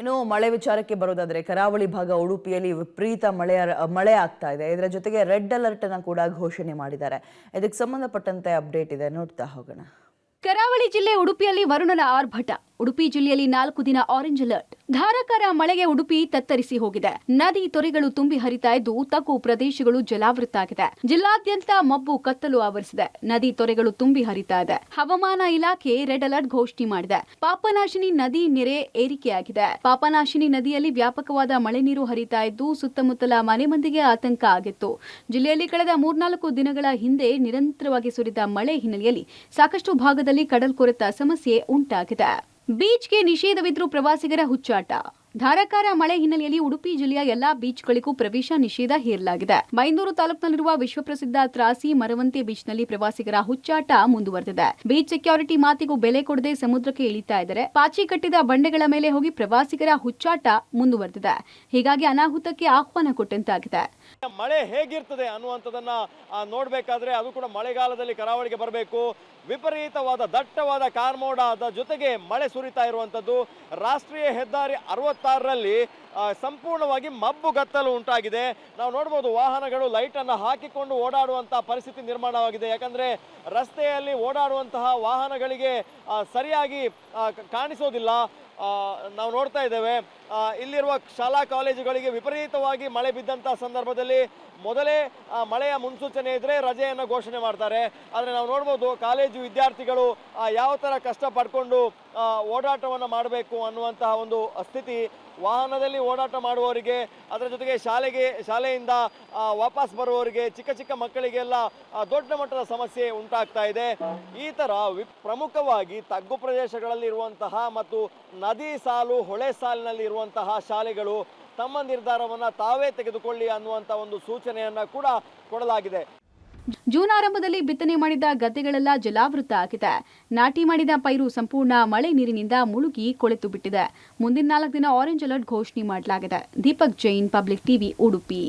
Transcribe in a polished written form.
ಇನ್ನು ಮಳೆ ವಿಚಾರಕ್ಕೆ ಬರೋದಾದ್ರೆ ಕರಾವಳಿ ಭಾಗ ಉಡುಪಿಯಲ್ಲಿ ವಿಪರೀತ ಮಳೆ ಆಗ್ತಾ ಇದೆ. ಇದರ ಜೊತೆಗೆ ರೆಡ್ ಅಲರ್ಟ್ ಅನ್ನು ಕೂಡ ಘೋಷಣೆ ಮಾಡಿದ್ದಾರೆ. ಇದಕ್ಕೆ ಸಂಬಂಧಪಟ್ಟಂತೆ ಅಪ್ಡೇಟ್ ಇದೆ, ನೋಡ್ತಾ ಹೋಗೋಣ. ಕರಾವಳಿ ಜಿಲ್ಲೆ ಉಡುಪಿಯಲ್ಲಿ ವರುಣನ ಆರ್ಭಟ. ಉಡುಪಿ ಜಿಲ್ಲೆಯಲ್ಲಿ 4 ದಿನ ಆರೆಂಜ್ ಅಲರ್ಟ್. ಧಾರಾಕಾರ ಮಳೆಗೆ ಉಡುಪಿ ತತ್ತರಿಸಿ ಹೋಗಿದೆ. ನದಿ ತೊರೆಗಳು ತುಂಬಿ ಹರಿತಾ ಇದ್ದು ತಗ್ಗು ಪ್ರದೇಶಗಳು ಜಲಾವೃತ ಆಗಿದೆ. ಜಿಲ್ಲಾದ್ಯಂತ ಮಬ್ಬು ಕತ್ತಲು ಆವರಿಸಿದೆ. ನದಿ ತೊರೆಗಳು ತುಂಬಿ ಹರಿತಾ ಇದೆ. ಹವಾಮಾನ ಇಲಾಖೆ ರೆಡ್ ಅಲರ್ಟ್ ಘೋಷಣೆ ಮಾಡಿದೆ. ಪಾಪನಾಶಿನಿ ನದಿ ನೆರೆ ಏರಿಕೆಯಾಗಿದೆ. ಪಾಪನಾಶಿನಿ ನದಿಯಲ್ಲಿ ವ್ಯಾಪಕವಾದ ಮಳೆ ನೀರು ಹರಿತಾ ಇದ್ದು ಸುತ್ತಮುತ್ತಲ ಮನೆ ಮಂದಿಗೆ ಆತಂಕ ಆಗಿತ್ತು. ಜಿಲ್ಲೆಯಲ್ಲಿ ಕಳೆದ 3-4 ದಿನಗಳ ಹಿಂದೆ ನಿರಂತರವಾಗಿ ಸುರಿದ ಮಳೆ ಹಿನ್ನೆಲೆಯಲ್ಲಿ ಸಾಕಷ್ಟು ಭಾಗದಲ್ಲಿ ಕಡಲ್ಕೊರೆತ ಸಮಸ್ಯೆ ಉಂಟಾಗಿದೆ. ಬೀಚ್ಗೆ ನಿಷೇಧವಿದ್ರೂ ಪ್ರವಾಸಿಗರ ಹುಚ್ಚಾಟ. ಧಾರಾಕಾರ ಮಳೆ ಹಿನ್ನೆಲೆಯಲ್ಲಿ ಉಡುಪಿ ಜಿಲ್ಲೆಯ ಎಲ್ಲಾ ಬೀಚ್ಗಳಿಗೂ ಪ್ರವೇಶ ನಿಷೇಧ ಹೇರಲಾಗಿದೆ. ಬೈಂದೂರು ತಾಲೂಕಿನಲ್ಲಿರುವ ವಿಶ್ವಪ್ರಸಿದ್ಧ ತ್ರಾಸಿ ಮರವಂತೆ ಬೀಚ್ನಲ್ಲಿ ಪ್ರವಾಸಿಗರ ಹುಚ್ಚಾಟ ಮುಂದುವರೆದಿದೆ. ಬೀಚ್ ಸೆಕ್ಯೂರಿಟಿ ಮಾತಿಗೂ ಬೆಲೆ ಕೊಡದೆ ಸಮುದ್ರಕ್ಕೆ ಇಳಿತಾ ಇದ್ದಾರೆ. ಪಾಚಿ ಕಟ್ಟಿದ ಬಂಡೆಗಳ ಮೇಲೆ ಹೋಗಿ ಪ್ರವಾಸಿಗರ ಹುಚ್ಚಾಟ ಮುಂದುವರೆದಿದೆ. ಹೀಗಾಗಿ ಅನಾಹುತಕ್ಕೆ ಆಹ್ವಾನ ಕೊಟ್ಟಂತಾಗಿದೆ. ಮಳೆ ಹೇಗಿರ್ತದೆ ಅನ್ನುವಂಥದ್ದನ್ನ ನೋಡಬೇಕಾದ್ರೆ ಅದು ಕೂಡ ಮಳೆಗಾಲದಲ್ಲಿ ಕರಾವಳಿಗೆ ಬರಬೇಕು. ವಿಪರೀತವಾದ ದಟ್ಟವಾದ ಕಾರ್ಮೋಡದ ಜೊತೆಗೆ ಮಳೆ ಸುರಿತಾ ಇರುವಂಥದ್ದು. ರಾಷ್ಟ್ರೀಯ ಹೆದ್ದಾರಿ 66ರಲ್ಲಿ ಸಂಪೂರ್ಣವಾಗಿ ಮಬ್ಬುಗತ್ತಲು ಉಂಟಾಗಿದೆ. ನಾವು ನೋಡ್ಬೋದು, ವಾಹನಗಳು ಲೈಟನ್ನು ಹಾಕಿಕೊಂಡು ಓಡಾಡುವಂತಹ ಪರಿಸ್ಥಿತಿ ನಿರ್ಮಾಣವಾಗಿದೆ. ಯಾಕಂದರೆ ರಸ್ತೆಯಲ್ಲಿ ಓಡಾಡುವಂತಹ ವಾಹನಗಳಿಗೆ ಸರಿಯಾಗಿ ಕಾಣಿಸೋದಿಲ್ಲ. ನಾವು ನೋಡ್ತಾ ಇದ್ದೇವೆ, ಇಲ್ಲಿರುವ ಶಾಲಾ ಕಾಲೇಜುಗಳಿಗೆ ವಿಪರೀತವಾಗಿ ಮಳೆ ಬಿದ್ದಂಥ ಸಂದರ್ಭದಲ್ಲಿ ಮೊದಲೇ ಮಳೆಯ ಮುನ್ಸೂಚನೆ ಇದ್ದರೆ ರಜೆಯನ್ನು ಘೋಷಣೆ ಮಾಡ್ತಾರೆ. ಆದರೆ ನಾವು ನೋಡ್ಬೋದು, ಕಾಲೇಜು ವಿದ್ಯಾರ್ಥಿಗಳು ಯಾವ ಥರ ಕಷ್ಟ ಪಡ್ಕೊಂಡು ಓಡಾಟವನ್ನು ಮಾಡಬೇಕು ಅನ್ನುವಂತಹ ಒಂದು ಸ್ಥಿತಿ. ವಾಹನದಲ್ಲಿ ಓಡಾಟ ಮಾಡುವವರಿಗೆ, ಅದರ ಜೊತೆಗೆ ಶಾಲೆಯಿಂದ ವಾಪಸ್ ಬರುವವರಿಗೆ, ಚಿಕ್ಕ ಚಿಕ್ಕ ಮಕ್ಕಳಿಗೆಲ್ಲ ದೊಡ್ಡ ಮಟ್ಟದ ಸಮಸ್ಯೆ ಉಂಟಾಗ್ತಾ ಇದೆ. ಈ ಥರ ಪ್ರಮುಖವಾಗಿ ತಗ್ಗು ಪ್ರದೇಶಗಳಲ್ಲಿ ಇರುವಂತಹ ಮತ್ತು ನದಿ ಸಾಲು ಹೊಳೆ ಸಾಲಿನಲ್ಲಿ ಇರುವಂತಹ ಶಾಲೆಗಳು ತಮ್ಮ ನಿರ್ಧಾರವನ್ನು ತಾವೇ ತೆಗೆದುಕೊಳ್ಳಿ ಅನ್ನುವಂಥ ಒಂದು ಸೂಚನೆಯನ್ನು ಕೂಡ ಕೊಡಲಾಗಿದೆ. ಜೂನ್ ಆರಂಭದಲ್ಲಿ ಬಿತ್ತನೆ ಮಾಡಿದ ಗದ್ದೆಗಳೆಲ್ಲ ಜಲಾವೃತ ಆಗಿದೆ. ನಾಟಿ ಮಾಡಿದ ಪೈರು ಸಂಪೂರ್ಣ ಮಳೆ ನೀರಿನಿಂದ ಮುಳುಗಿ ಕೊಳೆತು ಬಿಟ್ಟಿದೆ. ಮುಂದಿನ 4 ದಿನ ಆರೆಂಜ್ ಅಲರ್ಟ್ ಘೋಷಣೆ ಮಾಡಲಾಗಿದೆ. Deepak Jain, public TV, Udupi.